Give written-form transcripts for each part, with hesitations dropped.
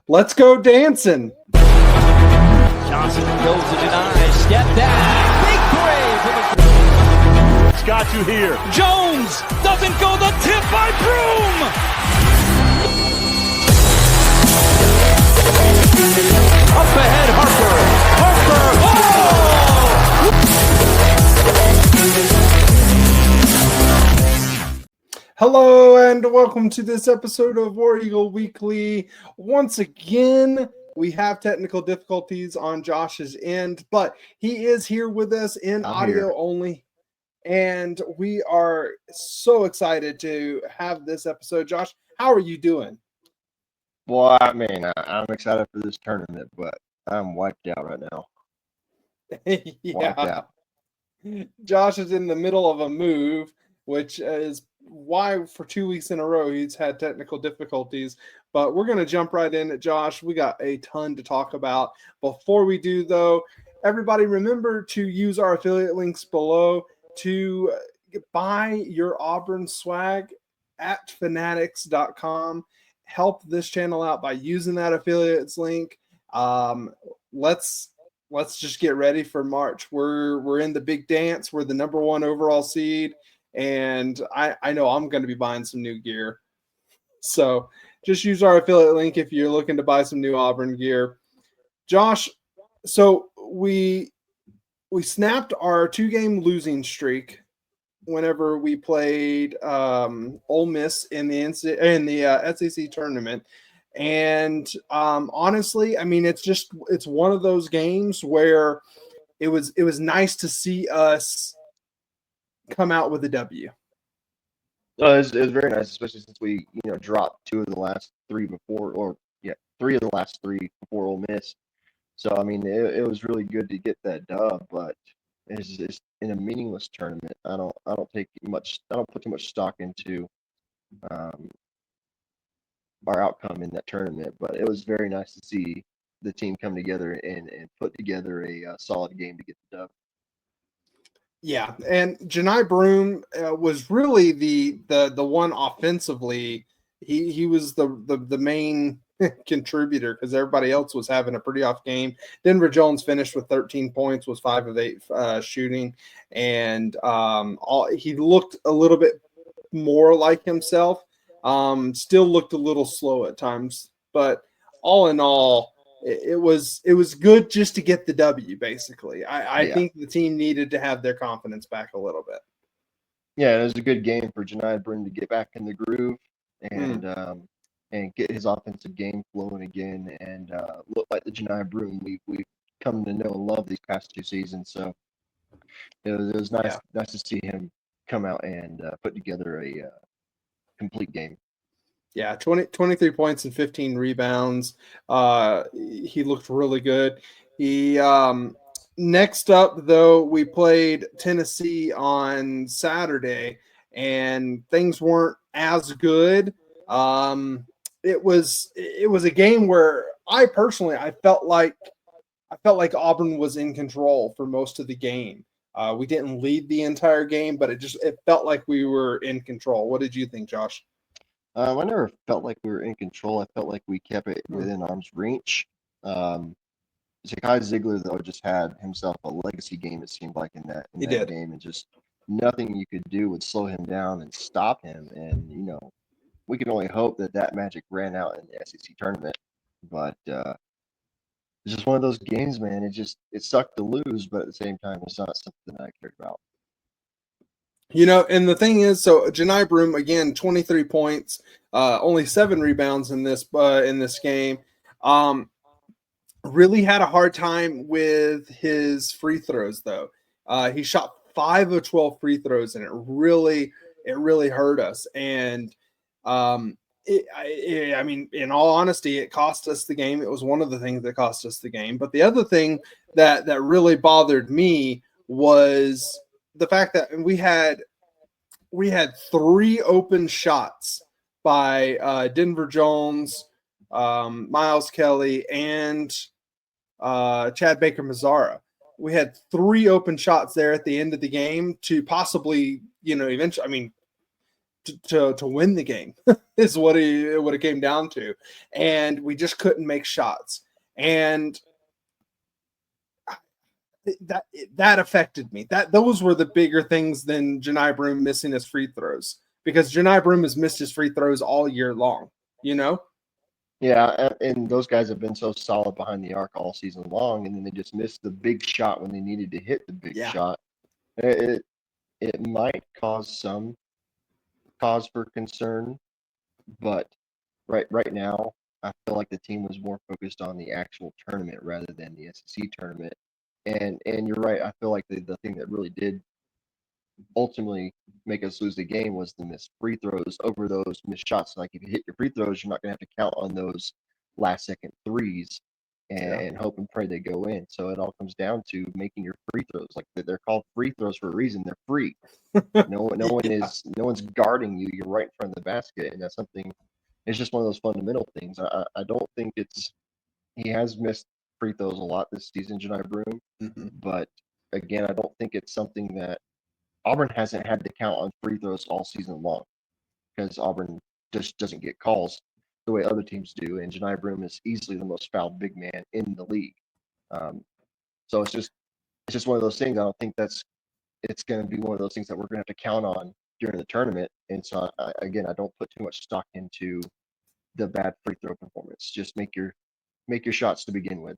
Let's go dancing. Johnson goes to deny. Step back. Big play. It's got you here. Jones doesn't go. The tip by Broome. Up ahead, Harper. Hello and welcome to this episode of War Eagle Weekly. Once again, we have technical difficulties on Josh's end, but he is here with us in audio only. And we are so excited to have this episode. Josh, how are you doing? Well, I mean, I'm excited for this tournament, but I'm wiped out right now. Wiped out. Josh is in the middle of a move, which is why for 2 weeks in a row he's had technical difficulties. But we're going to jump right in at Josh. We got a ton to talk about. Before we do, though, everybody remember to use our affiliate links below to buy your Auburn swag at fanatics.com. Help this channel out by using that affiliates link. Let's just get ready for March. We're in the big dance. We're the number 1 overall seed, and I know I'm going to be buying some new gear. So just use our affiliate link if you're looking to buy some new Auburn gear. Josh, so we snapped our 2-game losing streak whenever we played Ole Miss in the SEC tournament. And honestly, I mean, it's one of those games where it was nice to see us come out with a W. It was very nice, especially since we dropped 2 of the last 3 before, 3 of the last 3 before Ole Miss. So I mean, it was really good to get that dub, but it's in a meaningless tournament. I don't put too much stock into our outcome in that tournament, but it was very nice to see the team come together and put together a solid game to get the dub. Yeah, and Johni Broome was really the one offensively. He was the main contributor because everybody else was having a pretty off game. Denver Jones finished with 13 points, was 5 of 8 shooting, and he looked a little bit more like himself. Still looked a little slow at times, but all in all, it was good just to get the W. Basically, I think the team needed to have their confidence back a little bit. Yeah, it was a good game for Johni Broome to get back in the groove and get his offensive game flowing again, and look like the Johni Broome we've come to know and love these past 2 seasons. So it was nice to see him come out and put together a complete game. Yeah, 23 points and 15 rebounds. He looked really good. He next up, though, we played Tennessee on Saturday, and things weren't as good. It was a game where I felt like Auburn was in control for most of the game. We didn't lead the entire game, but it felt like we were in control. What did you think, Josh? I never felt like we were in control. I felt like we kept it within arm's reach. Zakai Ziegler, though, just had himself a legacy game, it seemed like, in that game. And just nothing you could do would slow him down and stop him. And, we can only hope that magic ran out in the SEC tournament. But it's just one of those games, man. It sucked to lose, but at the same time, it's not something I cared about. And the thing is, so Johni Broome, again, 23 points, only 7 rebounds in this game. Really had a hard time with his free throws, though. He shot 5 of 12 free throws, and it really hurt us. And I mean, in all honesty, it cost us the game. It was one of the things that cost us the game. But the other thing that really bothered me was the fact that we had 3 open shots by Denver Jones, Miles Kelly, and Chad Baker-Mazara. We had 3 open shots there at the end of the game to possibly, eventually. I mean, to win the game is what it came down to. And we just couldn't make shots. And that affected me. Those were the bigger things than Johni Broome missing his free throws, because Johni Broome has missed his free throws all year long, you know? Yeah, and those guys have been so solid behind the arc all season long, and then they just missed the big shot when they needed to hit the big shot. It might cause some cause for concern, but right now, I feel like the team was more focused on the actual tournament rather than the SEC tournament. And you're right. I feel like the thing that really did ultimately make us lose the game was the missed free throws over those missed shots. Like if you hit your free throws, you're not going to have to count on those last second threes and hope and pray they go in. So it all comes down to making your free throws. Like they're called free throws for a reason. They're free. No one's guarding you. You're right in front of the basket, and that's something. It's just one of those fundamental things. I don't think he has missed free throws a lot this season, Johni Broome, but again, I don't think it's something that Auburn hasn't had to count on free throws all season long, because Auburn just doesn't get calls the way other teams do, and Johni Broome is easily the most fouled big man in the league. So it's just one of those things. I don't think it's going to be one of those things that we're going to have to count on during the tournament. And so again, I don't put too much stock into the bad free throw performance. Just make your shots to begin with.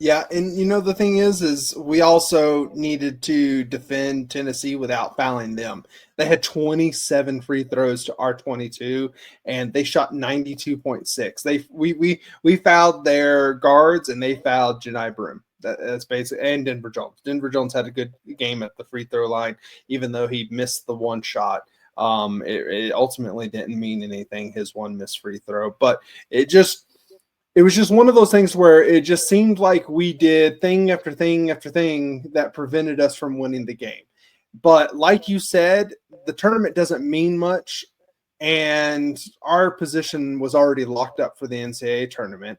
Yeah, and the thing is we also needed to defend Tennessee without fouling them. They had 27 free throws to our 22, and they shot 92.6. We fouled their guards, and they fouled Johni Broome. That's basically, and Denver Jones. Denver Jones had a good game at the free throw line, even though he missed the one shot. It ultimately didn't mean anything, his one missed free throw, but it was just one of those things where it just seemed like we did thing after thing after thing that prevented us from winning the game. But like you said, the tournament doesn't mean much, and our position was already locked up for the NCAA tournament.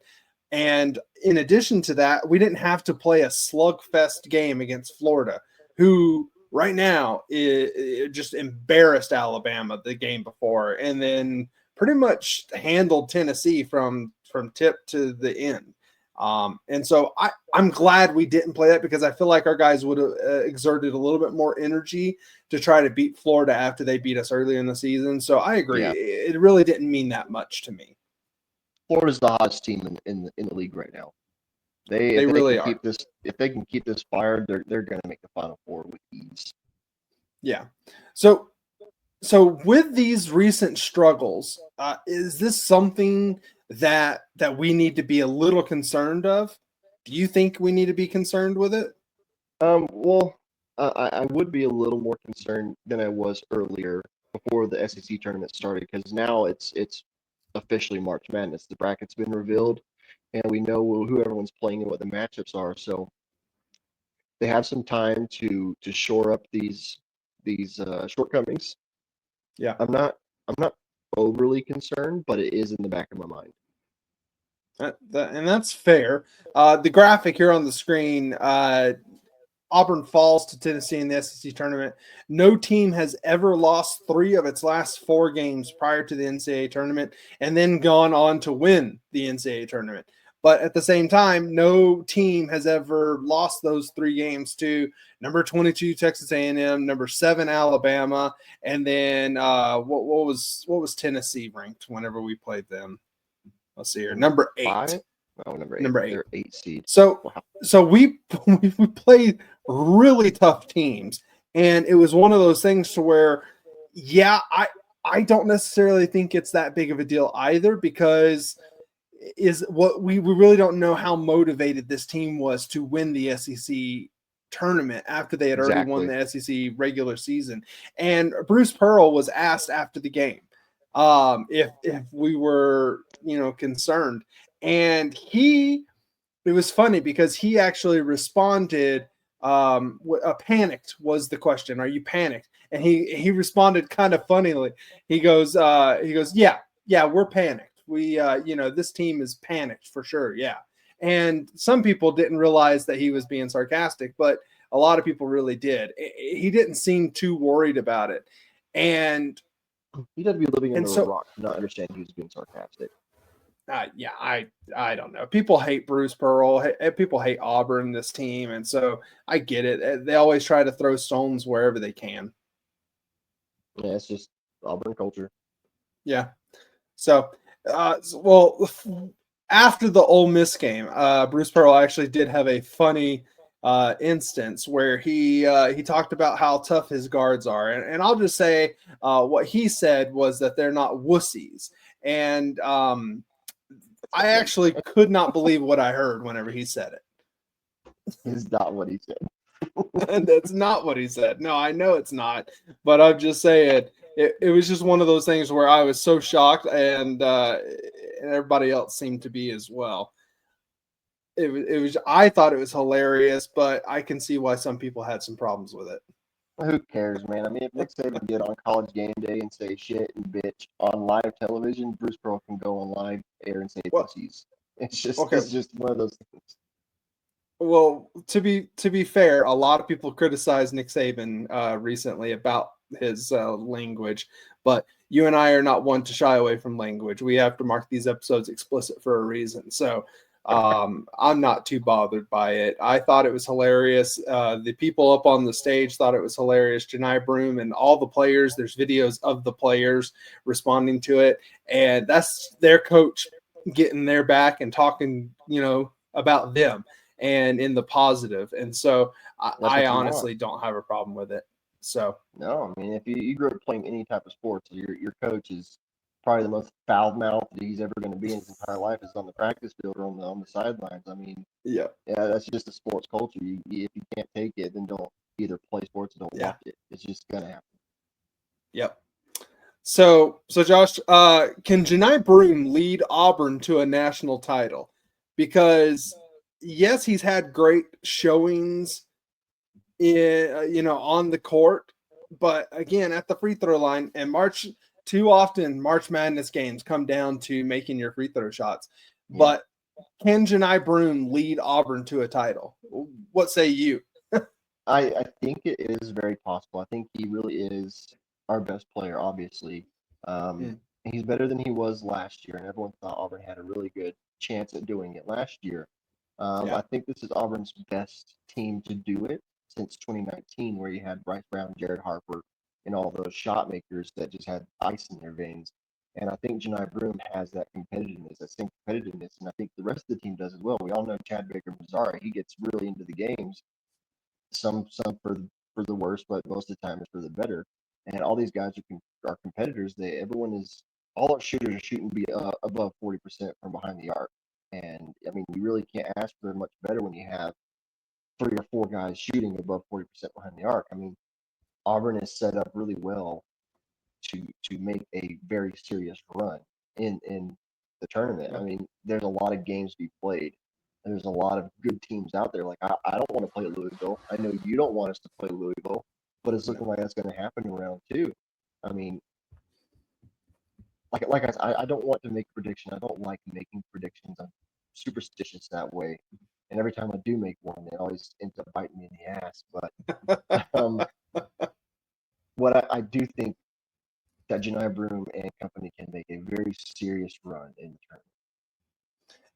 And in addition to that, we didn't have to play a slugfest game against Florida, who right now it just embarrassed Alabama the game before, and then pretty much handled Tennessee from tip to the end. And so I'm glad we didn't play that, because I feel like our guys would have exerted a little bit more energy to try to beat Florida after they beat us earlier in the season. So I agree. Yeah. It really didn't mean that much to me. Florida's the hottest team in the league right now. They really are. If they can keep this fired, they're going to make the Final Four with ease. Yeah. So with these recent struggles, is this something that we need to be a little concerned of? Do you think we need to be concerned with it? Well, I would be a little more concerned than I was earlier before the SEC tournament started, because now it's officially March Madness. The bracket's been revealed, and we know who everyone's playing and what the matchups are. So they have some time to shore up these shortcomings. Yeah, I'm not overly concerned, but it is in the back of my mind. And that's fair. The graphic here on the screen, Auburn falls to Tennessee in the SEC tournament. No team has ever lost 3 of its last 4 games prior to the NCAA tournament and then gone on to win the NCAA tournament. But at the same time, no team has ever lost those 3 games to number 22 Texas A&M, number 7 Alabama, and then what was Tennessee ranked whenever we played them? Let's see here, number 8. 5? Oh, number 8. Number 8. They're 8 seed. So wow. So we played really tough teams, and it was one of those things to where, yeah, I don't necessarily think it's that big of a deal either, because is what we really don't know how motivated this team was to win the SEC tournament after they had already won the SEC regular season. And Bruce Pearl was asked after the game if we were concerned, and it was funny because he actually responded, panicked was the question. Are you panicked? And he responded kind of funnily. He goes, yeah, we're panicked. We, this team is panicked for sure. Yeah. And some people didn't realize that he was being sarcastic, but a lot of people really did. He didn't seem too worried about it. And He'd have to be living And under a so, rock to not understand he was being sarcastic. yeah, I don't know. People hate Bruce Pearl. People hate Auburn, this team, and so I get it. They always try to throw stones wherever they can. Yeah, it's just Auburn culture. Yeah. So, well, after the Ole Miss game, Bruce Pearl actually did have a funny instance where he talked about how tough his guards are, and I'll just say what he said was that they're not wussies, and I actually could not believe what I heard whenever he said it. Is not what he said. And that's not what he said. No, I know it's not, but I'm just saying it was just one of those things where I was so shocked, and everybody else seemed to be as well. It was I thought it was hilarious, but I can see why some people had some problems with it. Who cares, man? I mean, if Nick Saban get on College Game Day and say shit and bitch on live television, Bruce Pearl can go on live air and say Well, pussies. It's okay. just one of those things. Well, to be fair, a lot of people criticized Nick Saban recently about his language, but you and I are not one to shy away from language. We have to mark these episodes explicit for a reason. So I'm not too bothered by it. I thought it was hilarious. The people up on the stage thought it was hilarious. Johni Broome and all the players. There's videos of the players responding to it, and that's their coach getting their back and talking, about them and in the positive. And so I honestly don't have a problem with it. So no, I mean, if you grew up playing any type of sports, your coach is probably the most foul mouthed he's ever going to be in his entire life is on the practice field or on the sidelines. I mean, yeah, that's just a sports culture. If you can't take it, then don't either play sports or don't watch it. It's just gonna happen. Yep. So Josh, can Johni Broome lead Auburn to a national title? Because yes, he's had great showings on the court, but again, at the free throw line, and too often March Madness games come down to making your free throw shots. Yeah. But can Johni Broome lead Auburn to a title? What say you? I think it is very possible. I think he really is our best player, obviously. He's better than he was last year, and everyone thought Auburn had a really good chance at doing it last year. I think this is Auburn's best team to do it since 2019, where you had Bryce Brown, Jared Harper, and all those shot makers that just had ice in their veins. And I think Johni Broome has that competitiveness, that same competitiveness, and I think the rest of the team does as well. We all know Chad Baker-Mazara. He gets really into the games, some for the worse, but most of the time it's for the better. And all these guys are competitors. All our shooters are shooting above 40% from behind the arc. And I mean, you really can't ask for much better when you have 3 or 4 guys shooting above 40% behind the arc. I mean, Auburn is set up really well to make a very serious run in the tournament. I mean, there's a lot of games to be played. There's a lot of good teams out there. Like I don't want to play Louisville. I know you don't want us to play Louisville, but it's looking like that's going to happen in round 2. I mean, I don't want to make a prediction. I don't like making predictions. I'm superstitious that way, and every time I do make one, it always ends up biting me in the ass. But what I do think that Johni Broome and company can make a very serious run in the tournament.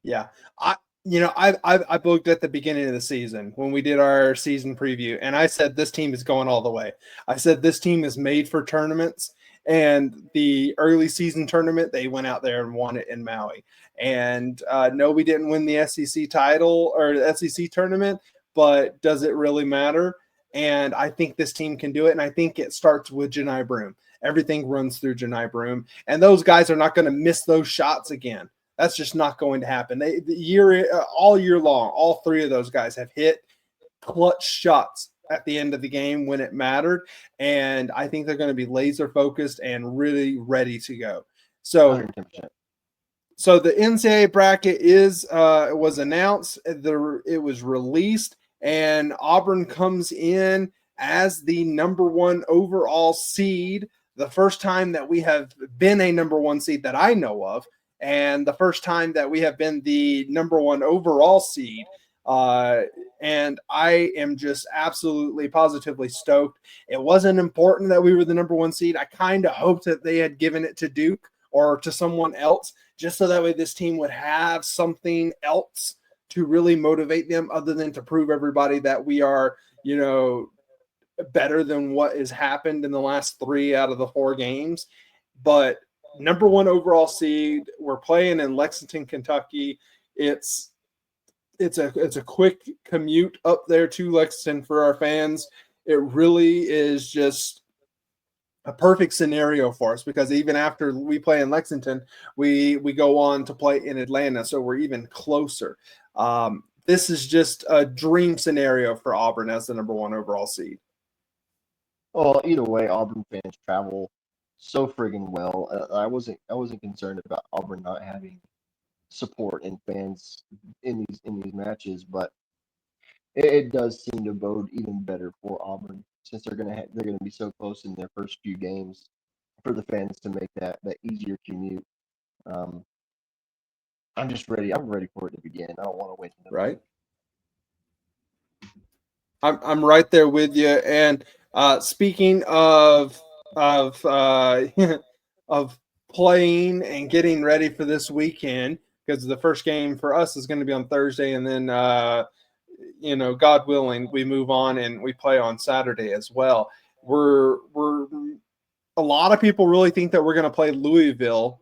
Yeah, I looked at the beginning of the season when we did our season preview, and I said this team is going all the way. I said this team is made for tournaments, and the early season tournament, they went out there and won it in Maui. And no, we didn't win the SEC title or the SEC tournament, but does it really matter? And I think this team can do it, and I think it starts with Johni Broome. Everything runs through Johni Broome, and those guys are not going to miss those shots again. That's just not going to happen. All year long, all 3 of those guys have hit clutch shots at the end of the game when it mattered, and I think they're going to be laser focused and really ready to go. So, 100%. So the NCAA bracket was announced. It was released, and Auburn comes in as the number 1 overall seed. The first time that we have been a number 1 seed that I know of. And the first time that we have been the number 1 overall seed. And I am just absolutely positively stoked. It wasn't important that we were the number 1 seed. I kind of hoped that they had given it to Duke or to someone else, just so that way this team would have something else to really motivate them other than to prove everybody that we are, better than what has happened in the last 3 out of the 4 games. But number 1 overall seed, we're playing in Lexington, Kentucky. It's a quick commute up there to Lexington for our fans. It really is just a perfect scenario for us, because even after we play in Lexington, we go on to play in Atlanta, so we're even closer. This is just a dream scenario for Auburn as the number 1 overall seed. Well, either way, Auburn fans travel so friggin' well. I wasn't concerned about Auburn not having support and fans in these matches, but it does seem to bode even better for Auburn, since they're gonna be so close in their first few games, for the fans to make that easier commute. I'm just ready. I'm ready for it to begin. I don't want to wait. Right. I'm right there with you. And speaking of of playing and getting ready for this weekend, because the first game for us is going to be on Thursday, and then God willing, we move on and we play on Saturday as well. We're a lot of people really think that we're going to play Louisville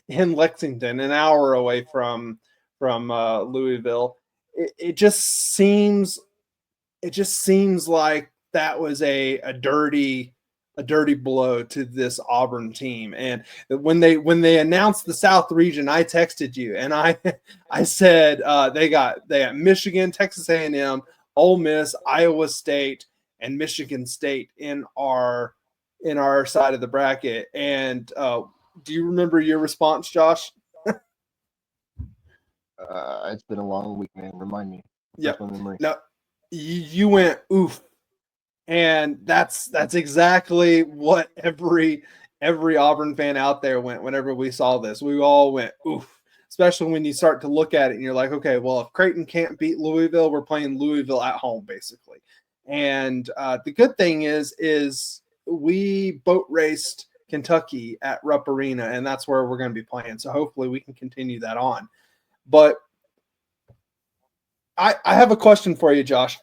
in Lexington, an hour away from Louisville. It just seems like that was a dirty blow to this Auburn team. And when they announced the South region, I texted you and I said they got Michigan, Texas A&M, Ole Miss, Iowa State, and Michigan State in our side of the bracket. And do you remember your response, Josh? It's been a long week, man. Remind me. Yeah. No, you went oof. And that's exactly what every Auburn fan out there went whenever we saw this. We all went oof, especially when you start to look at it and you're like, okay, well, if Creighton can't beat Louisville, we're playing Louisville at home, basically. And the good thing is we boat raced Kentucky at Rupp Arena, and that's where we're going to be playing. So hopefully we can continue that on. But I have a question for you, Josh.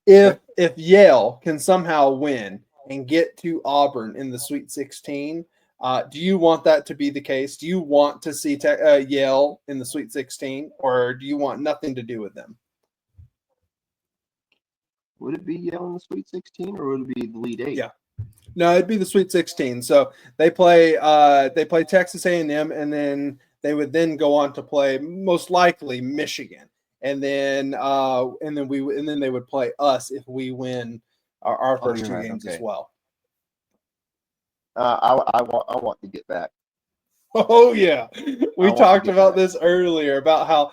If Yale can somehow win and get to Auburn in the Sweet 16, do you want that to be the case? Do you want to see Yale in the Sweet 16, or do you want nothing to do with them? Would it be Yale in the Sweet 16, or would it be the Elite 8? Yeah. No, it'd be the Sweet 16. So they play Texas A&M, and then they would then go on to play most likely Michigan. And then they would play us if we win our first 2 games as well. I want to get back. Oh yeah, we talked about this earlier about how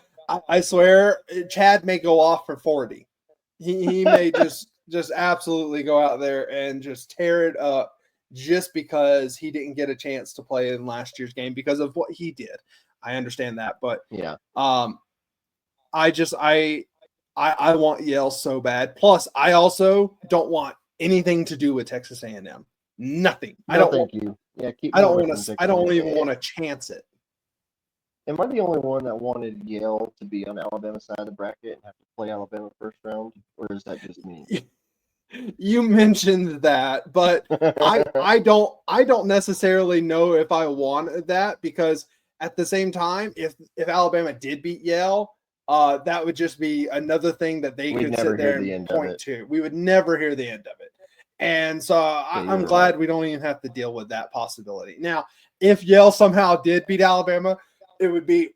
I swear Chad may go off for 40. He may just absolutely go out there and just tear it up just because he didn't get a chance to play in last year's game because of what he did. I understand that, but yeah. I want Yale so bad. Plus, I also don't want anything to do with Texas A&M. Nothing. No, thank you. Yeah, I don't even want to chance it. Am I the only one that wanted Yale to be on Alabama's side of the bracket and have to play Alabama first round, or is that just me? You mentioned that, but I don't necessarily know if I wanted that, because at the same time, if Alabama did beat Yale, that would just be another thing that they could sit there and point to. We would never hear the end of it. And so I'm glad we don't even have to deal with that possibility. Now, if Yale somehow did beat Alabama, it would be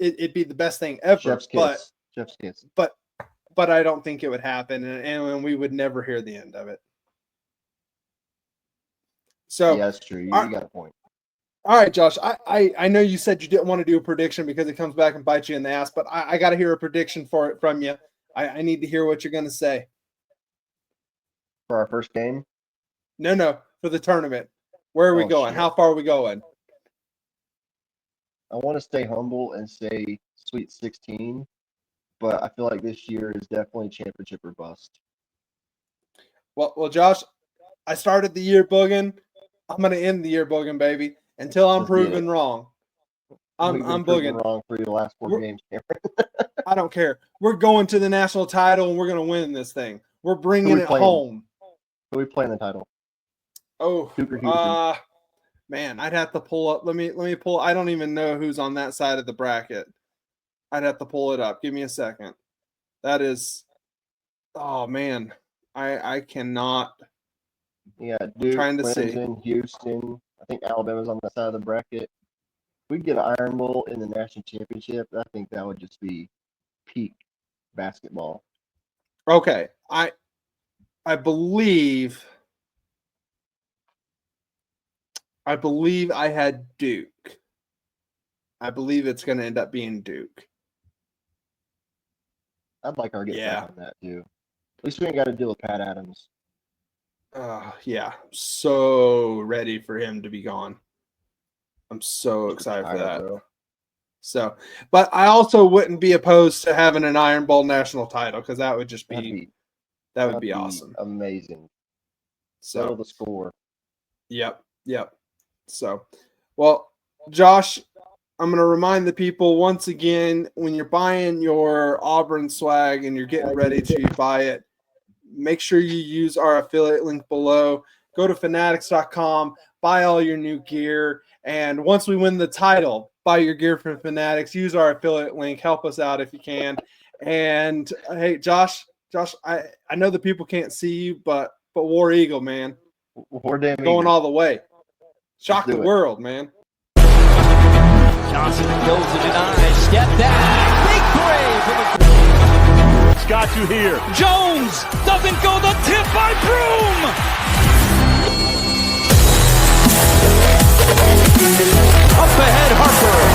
it'd be the best thing ever. Chef's kiss. But I don't think it would happen, and we would never hear the end of it. So yeah, that's true. You got a point. All right, Josh. I know you said you didn't want to do a prediction because it comes back and bites you in the ass, but I got to hear a prediction for it from you. I need to hear what you're going to say. For our first game? No, for the tournament. Where are we going? Shit. How far are we going? I want to stay humble and say Sweet 16, but I feel like this year is definitely championship or bust. Well, Josh, I started the year booging. I'm going to end the year booging, baby, until I'm proven wrong. I'm booging. Wrong for your last 4 games, Cameron. I don't care. We're going to the national title, and we're going to win this thing. We're bringing it home. Who are we playing the title? Oh, man, I'd have to pull up. Let me pull. I don't even know who's on that side of the bracket. I'd have to pull it up. Give me a second. That is, oh man, I cannot. Yeah, Duke, trying to Clemson, Houston. I think Alabama's on that side of the bracket. If we get an Iron Bowl in the national championship, I think that would just be peak basketball. Okay, I believe I had Duke. I believe it's going to end up being Duke. I'd like our get back on that too. At least we ain't got to deal with Pat Adams. Yeah, so ready for him to be gone. I'm so excited for that. Bro. So, but I also wouldn't be opposed to having an Iron Bowl national title because that would just be awesome, amazing. So settle the score. Yep. So, well, Josh, I'm going to remind the people once again, when you're buying your Auburn swag and you're getting ready to buy it, make sure you use our affiliate link below. Go to fanatics.com, buy all your new gear. And once we win the title, buy your gear from Fanatics. Use our affiliate link. Help us out if you can. And, hey, Josh, I know the people can't see you, but War Eagle, man. War damn going Eagle. All the way. Shock the world, man. Johnson goes to deny. Step back. Big play. It's got you here. Jones doesn't go. The tip by Broome. Up ahead, Harper.